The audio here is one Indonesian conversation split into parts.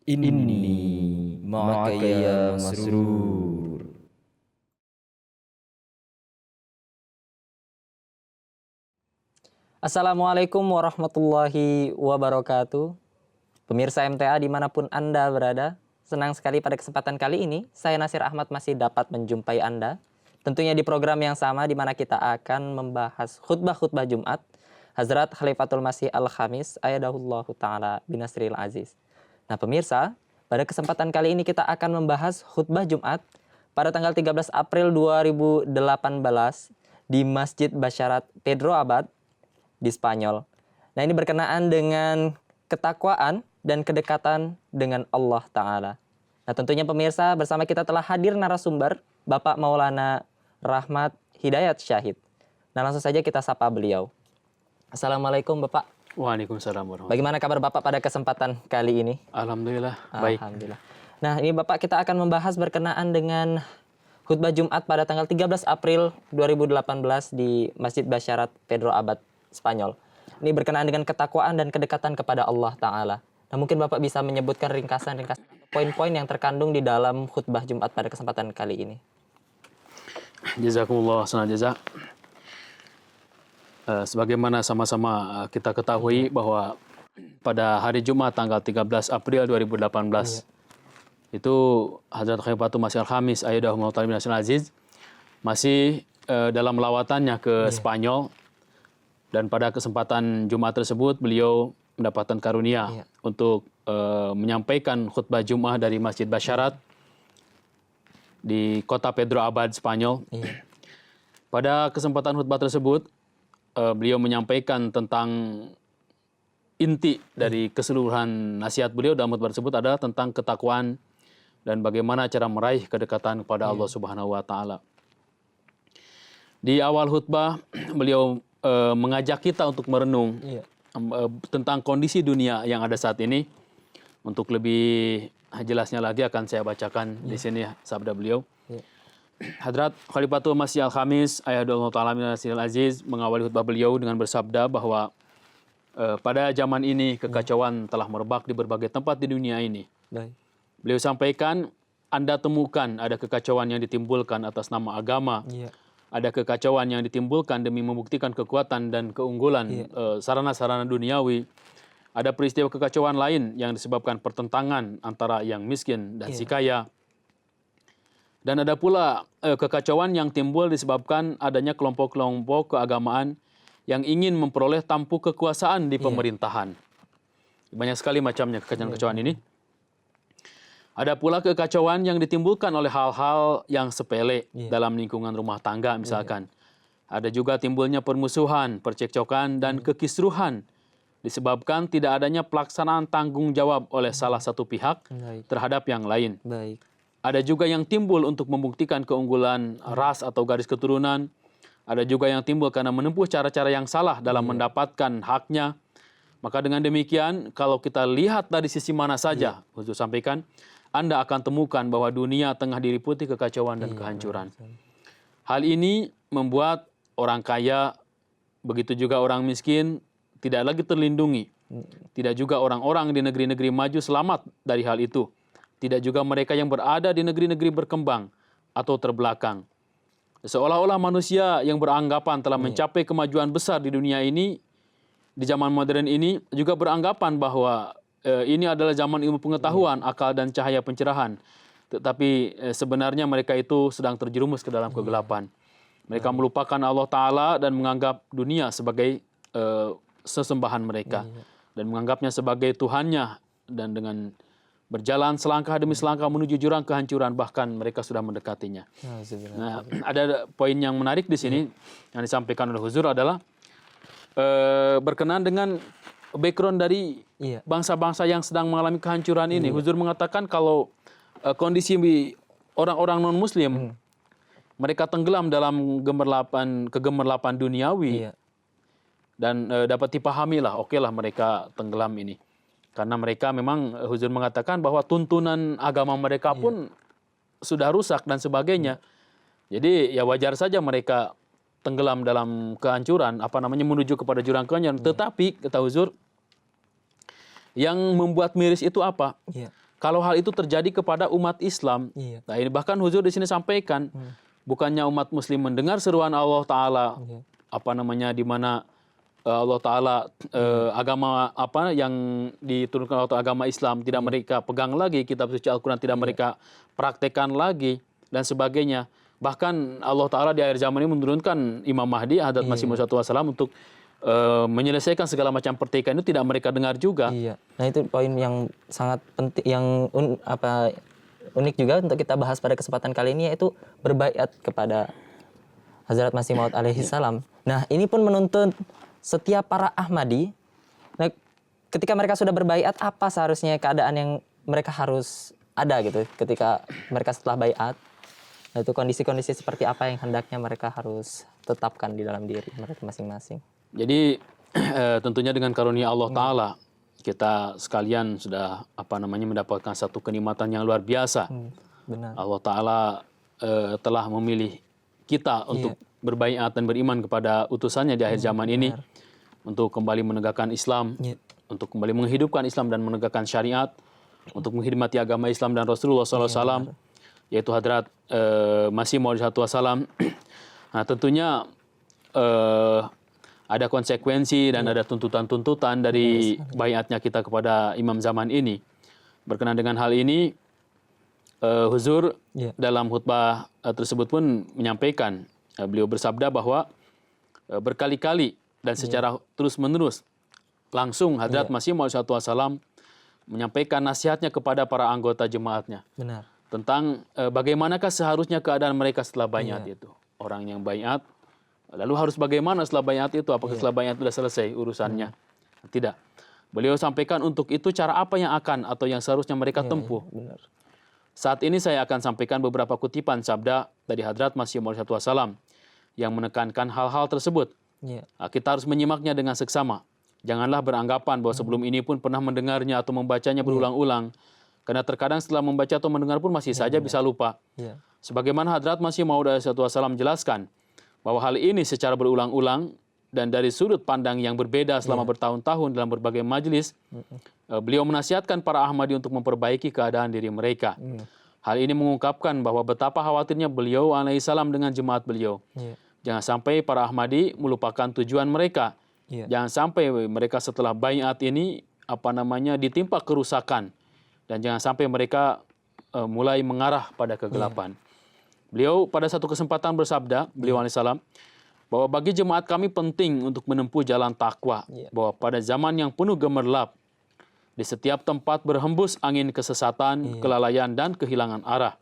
Inni ma'aka ya masrur. Assalamualaikum warahmatullahi wabarakatuh. Pemirsa MTA dimanapun Anda berada, senang sekali pada kesempatan kali ini, saya Nasir Ahmad masih dapat menjumpai Anda. Tentunya di program yang sama di mana kita akan membahas khutbah-khutbah Jumat, Hazrat Khalifatul Masih Al-Khamis, Ayadahullahu Ta'ala binasril aziz. Nah pemirsa, pada kesempatan kali ini kita akan membahas khutbah Jumat pada tanggal 13 April 2018 di Masjid Basyarat Pedro Abad di Spanyol. Nah ini berkenaan dengan ketakwaan dan kedekatan dengan Allah Ta'ala. Nah tentunya pemirsa bersama kita telah hadir narasumber Bapak Maulana Rahmat Hidayat Syahid. Nah langsung saja kita sapa beliau. Assalamualaikum Bapak. Waalaikumsalam warahmatullahi. Bagaimana kabar Bapak pada kesempatan kali ini? Alhamdulillah, baik. Alhamdulillah. Nah ini Bapak kita akan membahas berkenaan dengan khutbah Jumat pada tanggal 13 April 2018 di Masjid Basyarat Pedro Abad Spanyol. Ini berkenaan dengan ketakwaan dan kedekatan kepada Allah Ta'ala. Nah mungkin Bapak bisa menyebutkan ringkasan poin-poin yang terkandung di dalam khutbah Jumat pada kesempatan kali ini. Jazakumullah khairan jazak. Sebagaimana sama-sama kita ketahui bahwa pada hari Jumat tanggal 13 April 2018 itu Hazrat Khalifatul Masih Al-Khamis Ayadahullahu Ta'ala binasril aziz masih dalam lawatannya ke Spanyol. Dan pada kesempatan Jumat tersebut beliau mendapatkan karunia untuk menyampaikan khutbah Jumat dari Masjid Basyarat di kota Pedro Abad, Spanyol. Pada kesempatan khutbah tersebut beliau menyampaikan tentang inti dari keseluruhan nasihat beliau dalam khutbah tersebut adalah tentang ketakwaan dan bagaimana cara meraih kedekatan kepada Allah Subhanahu wa taala. Di awal khutbah beliau mengajak kita untuk merenung tentang kondisi dunia yang ada saat ini. Untuk lebih jelasnya lagi akan saya bacakan di sini sabda beliau. Hadrat Khalifatul Masih Al-Khamis Ayadahullahu Ta'ala binasril aziz mengawali khutbah beliau dengan bersabda bahwa pada zaman ini kekacauan telah merebak di berbagai tempat di dunia ini. Beliau sampaikan, Anda temukan ada kekacauan yang ditimbulkan atas nama agama. Ada kekacauan yang ditimbulkan demi membuktikan kekuatan dan keunggulan sarana-sarana duniawi. Ada peristiwa kekacauan lain yang disebabkan pertentangan antara yang miskin dan si kaya. Dan ada pula kekacauan yang timbul disebabkan adanya kelompok-kelompok keagamaan yang ingin memperoleh tampuk kekuasaan di pemerintahan. Banyak sekali macamnya kekacauan-kekacauan ini. Ada pula kekacauan yang ditimbulkan oleh hal-hal yang sepele dalam lingkungan rumah tangga misalkan. Ada juga timbulnya permusuhan, percekcokan, dan kekisruhan disebabkan tidak adanya pelaksanaan tanggung jawab oleh salah satu pihak terhadap yang lain. Ada juga yang timbul untuk membuktikan keunggulan ras atau garis keturunan. Ada juga yang timbul karena menempuh cara-cara yang salah dalam mendapatkan haknya. Maka dengan demikian, kalau kita lihat dari sisi mana saja, Huzur sampaikan, Anda akan temukan bahwa dunia tengah diliputi kekacauan dan kehancuran. Hal ini membuat orang kaya, begitu juga orang miskin, tidak lagi terlindungi. Tidak juga orang-orang di negeri-negeri maju selamat dari hal itu. Tidak juga mereka yang berada di negeri-negeri berkembang atau terbelakang. Seolah-olah manusia yang beranggapan telah mencapai kemajuan besar di dunia ini, di zaman modern ini, juga beranggapan bahwa ini adalah zaman ilmu pengetahuan, akal dan cahaya pencerahan. Tetapi sebenarnya mereka itu sedang terjerumus ke dalam kegelapan. Mereka melupakan Allah Ta'ala dan menganggap dunia sebagai sesembahan mereka. Dan menganggapnya sebagai Tuhannya. Dan dengan berjalan selangkah demi selangkah menuju jurang kehancuran, bahkan mereka sudah mendekatinya. Nah, ada poin yang menarik di sini yang disampaikan oleh Huzur adalah berkenaan dengan background dari bangsa-bangsa yang sedang mengalami kehancuran ini. Huzur mengatakan kalau kondisi orang-orang non-muslim, mereka tenggelam dalam kegemerlapan duniawi. Dan dapat dipahami lah, oke lah mereka tenggelam ini. Karena mereka memang, Huzur mengatakan bahwa tuntunan agama mereka pun sudah rusak dan sebagainya. Jadi ya wajar saja mereka tenggelam dalam kehancuran, menuju kepada jurang kehancuran. Tetapi, kata Huzur, yang membuat miris itu apa? kalau hal itu terjadi kepada umat Islam. Iya. Nah, ini bahkan Huzur di sini sampaikan, bukannya umat Muslim mendengar seruan Allah Taala, di mana Allah Taala agama yang diturunkan oleh agama Islam tidak mereka pegang lagi, kitab suci Al-Quran tidak mereka praktekkan lagi dan sebagainya. Bahkan Allah Taala di akhir zaman ini menurunkan Imam Mahdi, Hadrat Masih Maud SAW untuk menyelesaikan segala macam pertikaian itu tidak mereka dengar juga. Iya. Nah, itu poin yang sangat penting, yang unik juga untuk kita bahas pada kesempatan kali ini, yaitu berbaiat kepada Hazrat Masih Maud alaihi salam. Nah, ini pun menuntut setiap para Ahmadi. Nah, ketika mereka sudah berbaiat, apa seharusnya keadaan yang mereka harus ada gitu ketika mereka setelah baiat? Nah, itu kondisi-kondisi seperti apa yang hendaknya mereka harus tetapkan di dalam diri mereka masing-masing. Jadi tentunya dengan karunia Allah Ta'ala kita sekalian sudah mendapatkan satu kenikmatan yang luar biasa. Benar. Allah Ta'ala telah memilih kita untuk berbaiat dan beriman kepada utusannya di akhir zaman ini untuk kembali menegakkan Islam, untuk kembali menghidupkan Islam dan menegakkan syariat, untuk menghormati agama Islam dan Rasulullah SAW, yaitu Hadrat Masih Maud SAW. Nah, tentunya ada konsekuensi dan ada tuntutan-tuntutan dari baiatnya kita kepada imam zaman ini. Berkenaan dengan hal ini, Huzur dalam khutbah tersebut pun menyampaikan, beliau bersabda bahwa berkali-kali dan secara terus-menerus langsung Hadrat Masih Maud SAW menyampaikan nasihatnya kepada para anggota jemaatnya. Benar. Tentang bagaimanakah seharusnya keadaan mereka setelah baiat itu. Orang yang baiat, lalu harus bagaimana setelah baiat itu? Apakah setelah baiat sudah selesai urusannya? Tidak. Beliau sampaikan untuk itu cara apa yang akan atau yang seharusnya mereka tempuh. Benar. Saat ini saya akan sampaikan beberapa kutipan sabda dari Hadrat Masih Maud SAW yang menekankan hal-hal tersebut. Nah, kita harus menyimaknya dengan seksama. Janganlah beranggapan bahwa sebelum ini pun pernah mendengarnya atau membacanya berulang-ulang. Karena terkadang setelah membaca atau mendengar pun masih saja bisa lupa. Sebagaimana Hadrat Masih Maud SAW jelaskan, bahwa hal ini secara berulang-ulang dan dari sudut pandang yang berbeda selama bertahun-tahun dalam berbagai majelis, beliau menasihatkan para Ahmadi untuk memperbaiki keadaan diri mereka. Hal ini mengungkapkan bahwa betapa khawatirnya beliau alaihissalam dengan jemaat beliau. Jangan sampai para Ahmadi melupakan tujuan mereka. Jangan sampai mereka setelah baiat ini ditimpa kerusakan, dan jangan sampai mereka mulai mengarah pada kegelapan. Beliau pada satu kesempatan bersabda, beliau alaihissalam, bahwa bagi jemaat kami penting untuk menempuh jalan takwa, bahwa pada zaman yang penuh gemerlap, di setiap tempat berhembus angin kesesatan, kelalaian, dan kehilangan arah.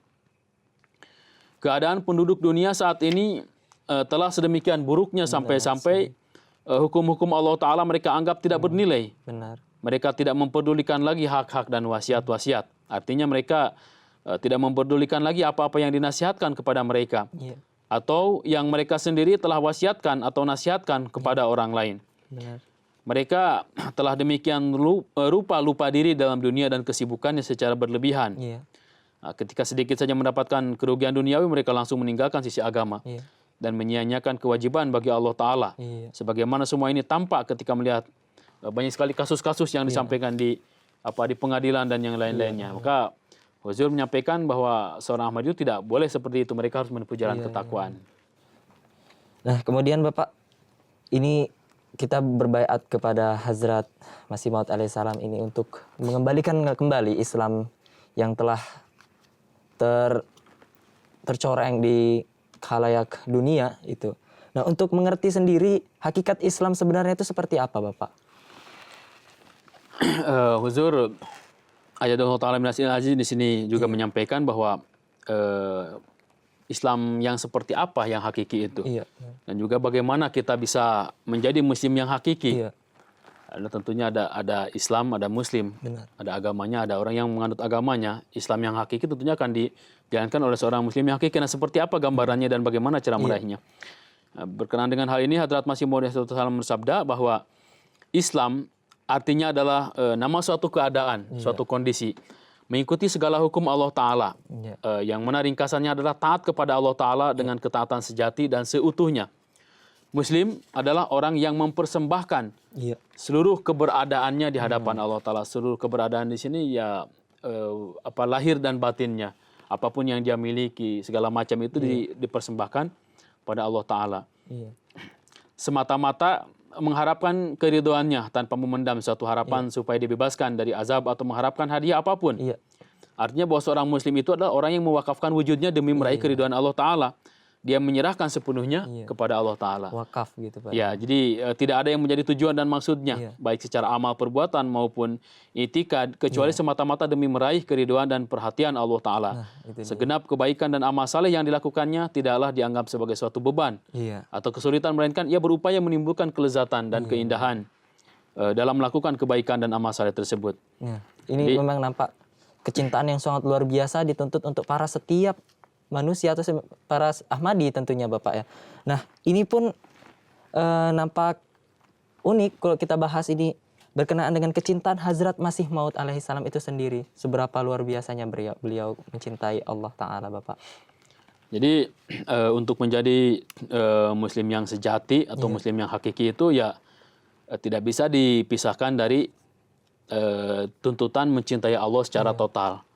Keadaan penduduk dunia saat ini telah sedemikian buruknya sampai-sampai hukum-hukum Allah Ta'ala mereka anggap tidak bernilai. Benar. Mereka tidak mempedulikan lagi hak-hak dan wasiat-wasiat. Artinya mereka tidak mempedulikan lagi apa-apa yang dinasihatkan kepada mereka. Atau yang mereka sendiri telah wasiatkan atau nasihatkan kepada orang lain. Benar. Mereka telah demikian lupa diri dalam dunia dan kesibukannya secara berlebihan. Nah, ketika sedikit saja mendapatkan kerugian duniawi, mereka langsung meninggalkan sisi agama. Dan menyia-nyiakan kewajiban bagi Allah Ta'ala. Sebagaimana semua ini tampak ketika melihat banyak sekali kasus-kasus yang disampaikan di pengadilan dan yang lain-lainnya. Maka Huzur menyampaikan bahwa seorang Ahmadi itu tidak boleh seperti itu. Mereka harus menempuh jalan ketakwaan. Nah, kemudian Bapak, ini kita berbaiat kepada Hazrat Masih Maud alaihissalam ini untuk mengembalikan kembali Islam yang telah tercoreng di khalayak dunia itu. Nah, untuk mengerti sendiri hakikat Islam sebenarnya itu seperti apa, Bapak? Huzur Ayatullah Ta'ala Minasil Aziz di sini juga menyampaikan bahwa Islam yang seperti apa yang hakiki itu. Dan juga bagaimana kita bisa menjadi muslim yang hakiki. Tentunya ada Islam, ada Muslim. Ada agamanya, ada orang yang menganut agamanya. Islam yang hakiki tentunya akan dijalankan oleh seorang Muslim yang hakiki. Nah, seperti apa gambarannya dan bagaimana cara meraihnya. Berkenaan dengan hal ini, Hadrat Masih Maud SAW bersabda bahwa Islam artinya adalah nama suatu keadaan, suatu kondisi. Mengikuti segala hukum Allah Ta'ala. Yang mana ringkasannya adalah taat kepada Allah Ta'ala dengan ketaatan sejati dan seutuhnya. Muslim adalah orang yang mempersembahkan seluruh keberadaannya di hadapan Allah Ta'ala. Seluruh keberadaan di sini lahir dan batinnya, apapun yang dia miliki, segala macam itu dipersembahkan pada Allah Ta'ala. Iya. Semata-mata mengharapkan keridhoannya tanpa memendam suatu harapan supaya dibebaskan dari azab atau mengharapkan hadiah apapun. Iya. Artinya bahwa seorang muslim itu adalah orang yang mewakafkan wujudnya demi meraih keridhaan Allah Ta'ala. Dia menyerahkan sepenuhnya kepada Allah Ta'ala. Wakaf gitu Pak. Ya, jadi tidak ada yang menjadi tujuan dan maksudnya, baik secara amal perbuatan maupun itikad, kecuali semata-mata demi meraih keridhaan dan perhatian Allah Ta'ala. Segenap kebaikan dan amal saleh yang dilakukannya tidaklah dianggap sebagai suatu beban atau kesulitan, melainkan ia berupaya menimbulkan kelezatan dan keindahan dalam melakukan kebaikan dan amal saleh tersebut. Ini memang nampak kecintaan yang sangat luar biasa dituntut untuk para setiap manusia atau para Ahmadi tentunya Bapak ya. Nah ini pun nampak unik kalau kita bahas ini berkenaan dengan kecintaan Hazrat Masih Maud alaihissalam itu sendiri. Seberapa luar biasanya beliau mencintai Allah Ta'ala Bapak. Jadi untuk menjadi muslim yang sejati atau muslim yang hakiki itu ya tidak bisa dipisahkan dari tuntutan mencintai Allah secara total.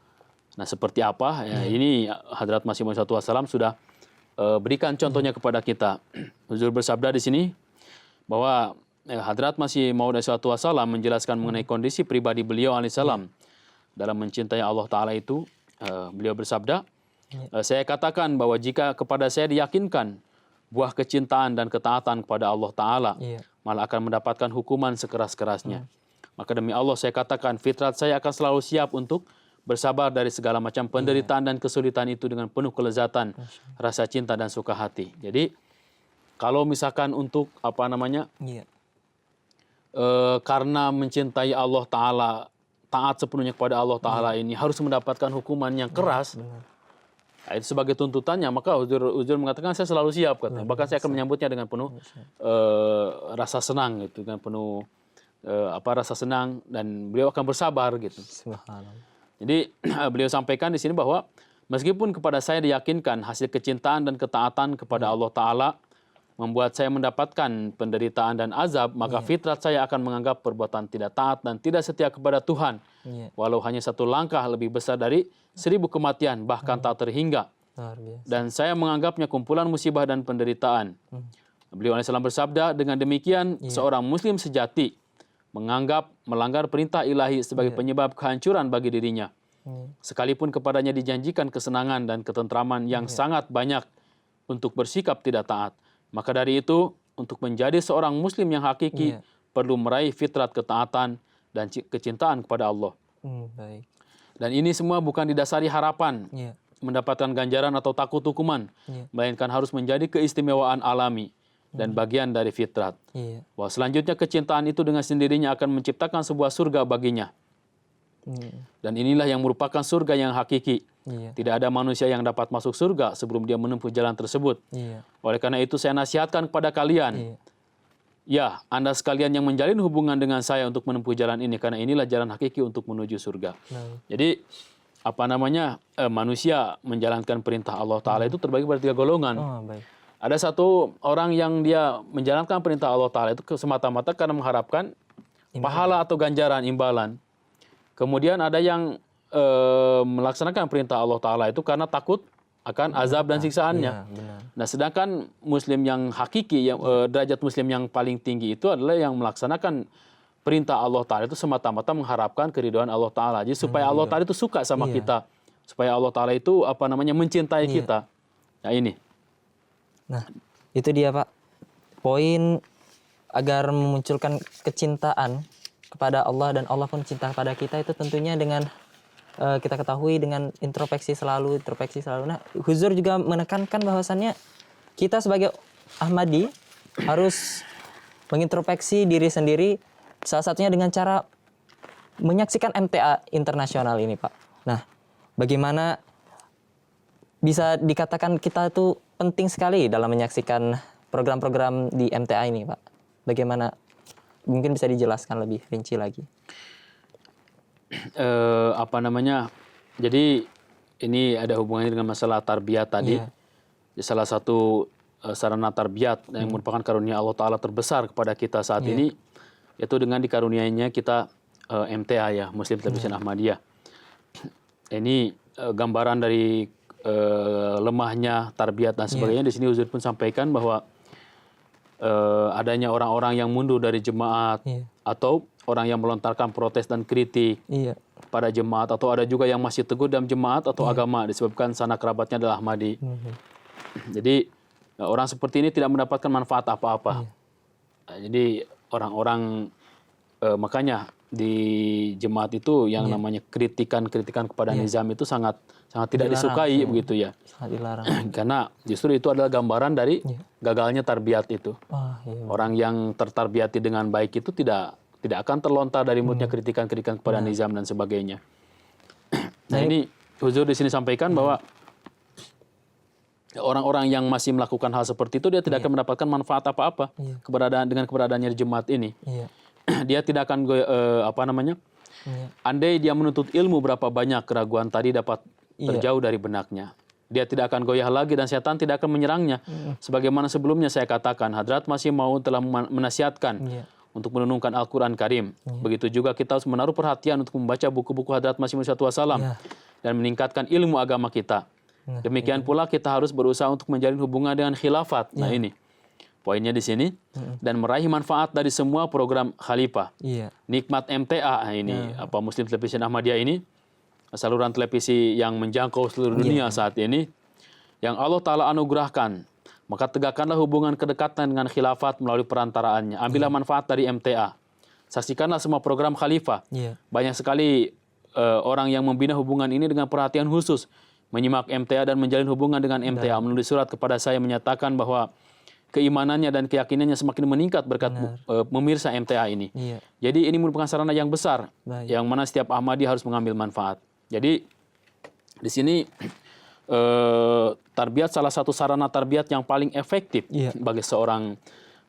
Nah seperti apa? Ya, ini Hadrat Masih Maud SAW sudah berikan contohnya kepada kita. Huzur bersabda di sini bahwa Hadrat Masih Maud SAW menjelaskan mengenai kondisi pribadi beliau alaihissalam dalam mencintai Allah Ta'ala itu. Beliau bersabda, saya katakan bahwa jika kepada saya diyakinkan buah kecintaan dan ketaatan kepada Allah Ta'ala, malah akan mendapatkan hukuman sekeras-kerasnya. Maka demi Allah saya katakan, fitrat saya akan selalu siap untuk bersabar dari segala macam penderitaan dan kesulitan itu dengan penuh kelezatan, rasa cinta dan suka hati. Jadi kalau misalkan untuk karena mencintai Allah Ta'ala, taat sepenuhnya kepada Allah Ta'ala ini harus mendapatkan hukuman yang keras, itu sebagai tuntutannya, maka Huzur mengatakan saya selalu siap, katanya. Bahkan saya akan menyambutnya dengan penuh rasa senang, gitu, dengan penuh rasa senang, dan beliau akan bersabar gitu. Subhanallah. Jadi beliau sampaikan di sini bahwa meskipun kepada saya diyakinkan hasil kecintaan dan ketaatan kepada Allah Ta'ala membuat saya mendapatkan penderitaan dan azab, maka fitrat saya akan menganggap perbuatan tidak taat dan tidak setia kepada Tuhan, walau hanya satu langkah lebih besar dari 1000 kematian, bahkan tak terhingga. Dan saya menganggapnya kumpulan musibah dan penderitaan. Beliau alaihissalam bersabda, dengan demikian seorang muslim sejati menganggap melanggar perintah ilahi sebagai penyebab kehancuran bagi dirinya. Sekalipun kepadanya dijanjikan kesenangan dan ketentraman yang sangat banyak untuk bersikap tidak taat. Maka dari itu, untuk menjadi seorang muslim yang hakiki, perlu meraih fitrat ketaatan dan kecintaan kepada Allah. Dan ini semua bukan didasari harapan mendapatkan ganjaran atau takut hukuman, melainkan harus menjadi keistimewaan alami dan bagian dari fitrat. Bahwa selanjutnya kecintaan itu dengan sendirinya akan menciptakan sebuah surga baginya. Dan inilah yang merupakan surga yang hakiki. Tidak ada manusia yang dapat masuk surga sebelum dia menempuh jalan tersebut. Oleh karena itu saya nasihatkan kepada kalian, ya, Anda sekalian yang menjalin hubungan dengan saya untuk menempuh jalan ini, karena inilah jalan hakiki untuk menuju surga. Jadi manusia menjalankan perintah Allah Ta'ala itu terbagi pada 3 golongan. Ada satu orang yang dia menjalankan perintah Allah Ta'ala itu semata-mata karena mengharapkan pahala atau ganjaran, imbalan. Kemudian ada yang melaksanakan perintah Allah Ta'ala itu karena takut akan azab dan siksaannya. Nah, sedangkan muslim yang hakiki, yang derajat muslim yang paling tinggi itu adalah yang melaksanakan perintah Allah Ta'ala itu semata-mata mengharapkan keridhaan Allah Ta'ala. Jadi supaya Allah Ta'ala itu suka sama kita. Supaya Allah Ta'ala itu mencintai kita. Nah ini. Nah, itu dia Pak. Poin agar memunculkan kecintaan kepada Allah dan Allah pun cinta kepada kita itu tentunya dengan kita ketahui dengan introspeksi selalu. Nah, Huzur juga menekankan bahwasannya kita sebagai Ahmadi harus mengintrospeksi diri sendiri, salah satunya dengan cara menyaksikan MTA internasional ini Pak. Nah, bagaimana bisa dikatakan kita tuh penting sekali dalam menyaksikan program-program di MTA ini, Pak. Bagaimana? Mungkin bisa dijelaskan lebih rinci lagi. Jadi ini ada hubungannya dengan masalah tarbiyat tadi. Salah satu sarana tarbiyat yang merupakan karunia Allah Ta'ala terbesar kepada kita saat ini, yaitu dengan dikaruniainya kita MTA ya, Muslim Television Ahmadiyah. ini gambaran dari lemahnya tarbiyat dan sebagainya. Di sini Huzur pun sampaikan bahwa adanya orang-orang yang mundur dari jemaat atau orang yang melontarkan protes dan kritik pada jemaat, atau ada juga yang masih teguh dalam jemaat atau agama disebabkan sanak kerabatnya adalah Ahmadi. Jadi orang seperti ini tidak mendapatkan manfaat apa-apa. Jadi orang-orang makanya di jemaat itu yang namanya kritikan-kritikan kepada nizam itu sangat tidak disukai begitu ya. Sangat dilarang. Karena justru itu adalah gambaran dari gagalnya tarbiyat itu. Orang yang tertarbiati dengan baik itu tidak akan terlontar dari mulutnya kritikan-kritikan kepada nizam dan sebagainya. Nah, ini Huzur di sini sampaikan bahwa orang-orang yang masih melakukan hal seperti itu dia tidak akan mendapatkan manfaat apa-apa dengan keberadaannya di jemaat ini. Dia tidak akan andai dia menuntut ilmu berapa banyak keraguan tadi dapat terjauh dari benaknya. Dia tidak akan goyah lagi dan setan tidak akan menyerangnya. Sebagaimana sebelumnya saya katakan, Hadrat Masih Maud telah menasihatkan untuk menunungkan Al-Quran Karim. Begitu juga kita harus menaruh perhatian untuk membaca buku-buku Hadrat Masih Maud SAW dan meningkatkan ilmu agama kita. Demikian pula kita harus berusaha untuk menjalin hubungan dengan khilafat. Nah ini poinnya di sini. Dan meraih manfaat dari semua program khalifah. Nikmat MTA ini Muslim Television Ahmadiyah ini, saluran televisi yang menjangkau seluruh dunia saat ini, yang Allah Ta'ala anugerahkan. Maka tegakkanlah hubungan kedekatan dengan khilafat melalui perantaraannya. Ambillah manfaat dari MTA. Saksikanlah semua program khalifah. Banyak sekali orang yang membina hubungan ini dengan perhatian khusus. Menyimak MTA dan menjalin hubungan dengan MTA. Menulis surat kepada saya menyatakan bahwa keimanannya dan keyakinannya semakin meningkat berkat memirsa MTA ini. Jadi ini merupakan sarana yang besar yang mana setiap Ahmadi harus mengambil manfaat. Jadi di sini tarbiyat, salah satu sarana tarbiyat yang paling efektif bagi seorang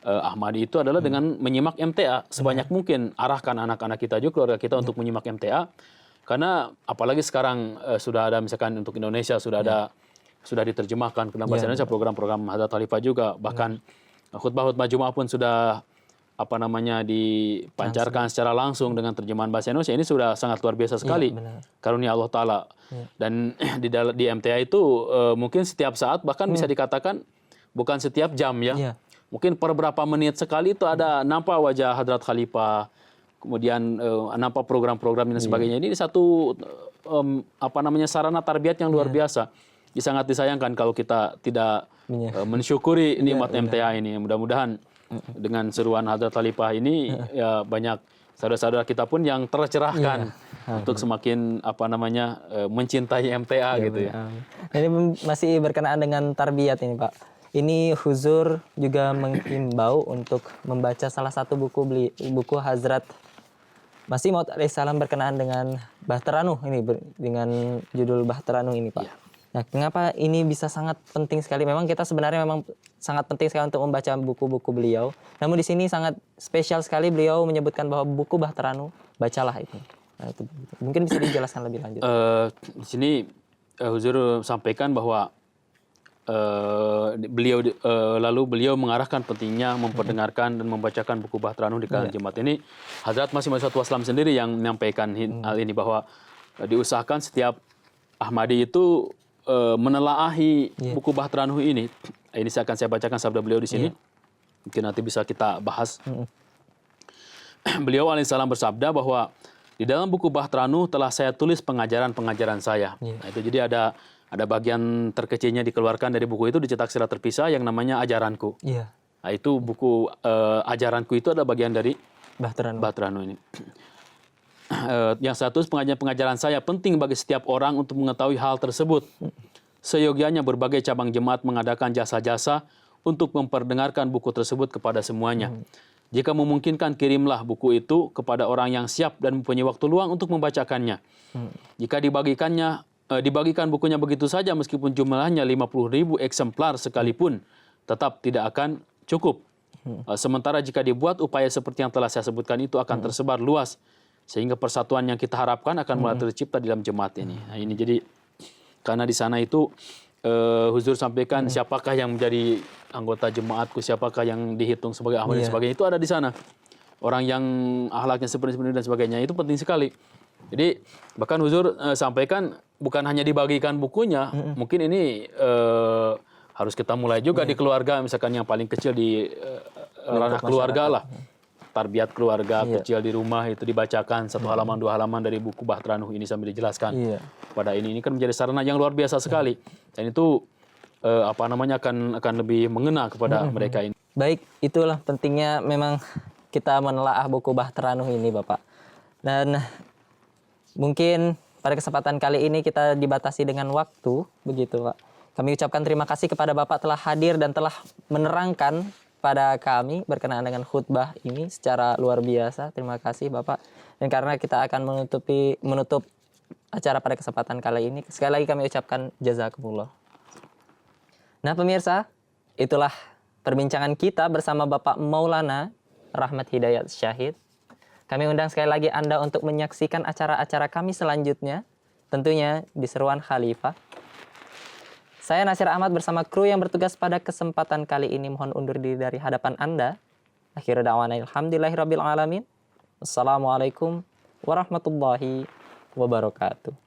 Ahmadi itu adalah dengan menyimak MTA sebanyak mungkin. Arahkan anak-anak kita juga, keluarga kita untuk menyimak MTA. Karena apalagi sekarang sudah ada misalkan untuk Indonesia sudah diterjemahkan ke dalam bahasa Indonesia program-program Hadrat Khalifah juga, bahkan khutbah-khutbah Jumat pun sudah dipancarkan secara langsung dengan terjemahan bahasa Indonesia. Ini sudah sangat luar biasa sekali karunia Allah Ta'ala. Dan di MTA itu mungkin setiap saat, bahkan bisa dikatakan bukan setiap jam ya. Mungkin per berapa menit sekali itu ada nampak wajah Hadrat Khalifah, kemudian nampak program-program dan sebagainya. Ini satu sarana tarbiyat yang luar biasa. Sangat disayangkan kalau kita tidak mensyukuri nikmat MTA ini. Mudah-mudahan dengan seruan Hadrat Khalifah ini ya banyak saudara-saudara kita pun yang tercerahkan untuk semakin mencintai MTA gitu ya. Ini masih berkenaan dengan tarbiyat ini, Pak. Ini Huzur juga mengimbau untuk membaca salah satu buku Hazrat Masih Maud alaihissalam berkenaan dengan Bahteranuh ini, dengan judul Bahteranuh ini, Pak. Nah, kenapa ini bisa sangat penting sekali? Memang kita sebenarnya sangat penting sekali untuk membaca buku-buku beliau. Namun di sini sangat spesial sekali beliau menyebutkan bahwa buku Bahteranuh, bacalah itu. Nah, itu mungkin bisa dijelaskan lebih lanjut. Di sini Huzur sampaikan bahwa beliau mengarahkan pentingnya memperdengarkan dan membacakan buku Bahteranuh di kalangan jemaat ini. Hadrat Masih Maud SAW sendiri yang menyampaikan hal ini, bahwa diusahakan setiap Ahmadi itu menelaahi buku Bahteranuh ini. Ini saya bacakan sabda beliau di sini. Mungkin nanti bisa kita bahas. Beliau alaihissalam bersabda bahwa di dalam buku Bahteranuh telah saya tulis pengajaran-pengajaran saya. Nah, itu jadi ada bagian terkecilnya dikeluarkan dari buku itu, dicetak secara terpisah yang namanya Ajaranku. Nah, itu buku Ajaranku itu ada bagian dari Bahteranuh ini. Yang satu, pengajaran saya penting bagi setiap orang untuk mengetahui hal tersebut. Seyogianya berbagai cabang jemaat mengadakan jasa-jasa untuk memperdengarkan buku tersebut kepada semuanya. Jika memungkinkan, kirimlah buku itu kepada orang yang siap dan mempunyai waktu luang untuk membacakannya. Jika dibagikan bukunya begitu saja, meskipun jumlahnya 50.000 eksemplar sekalipun, tetap tidak akan cukup. Sementara jika dibuat, upaya seperti yang telah saya sebutkan itu akan tersebar luas, sehingga persatuan yang kita harapkan akan mulai tercipta di dalam jemaat ini. Nah, ini jadi karena di sana itu Huzur sampaikan siapakah yang menjadi anggota jemaatku, siapakah yang dihitung sebagai Ahmadi dan sebagainya, itu ada di sana. Orang yang akhlaknya seperti ini dan sebagainya, itu penting sekali. Jadi bahkan Huzur sampaikan bukan hanya dibagikan bukunya, mungkin ini harus kita mulai juga di keluarga, misalkan yang paling kecil di ranah keluarga lah. Tarbiyat keluarga kecil di rumah itu dibacakan 1 halaman 2 halaman dari buku Bahtera Nuh ini sambil dijelaskan pada ini kan menjadi sarana yang luar biasa sekali, dan itu akan lebih mengena kepada mereka ini. Baik, itulah pentingnya memang kita menelaah buku Bahtera Nuh ini, Bapak. Dan mungkin pada kesempatan kali ini kita dibatasi dengan waktu, begitu Pak. Kami ucapkan terima kasih kepada Bapak telah hadir dan telah menerangkan pada kami berkenaan dengan khutbah ini secara luar biasa. Terima kasih Bapak. Dan karena kita akan menutup acara pada kesempatan kali ini, sekali lagi kami ucapkan jazakumullah. Nah pemirsa, itulah perbincangan kita bersama Bapak Maulana Rahmat Hidayat Syahid. Kami undang sekali lagi Anda untuk menyaksikan acara-acara kami selanjutnya, tentunya di Seruan Khalifah. Saya Nasir Ahmad bersama kru yang bertugas pada kesempatan kali ini mohon undur diri dari hadapan Anda. Akhir da'wana alhamdulillahirabbil alamin. Wassalamualaikum warahmatullahi wabarakatuh.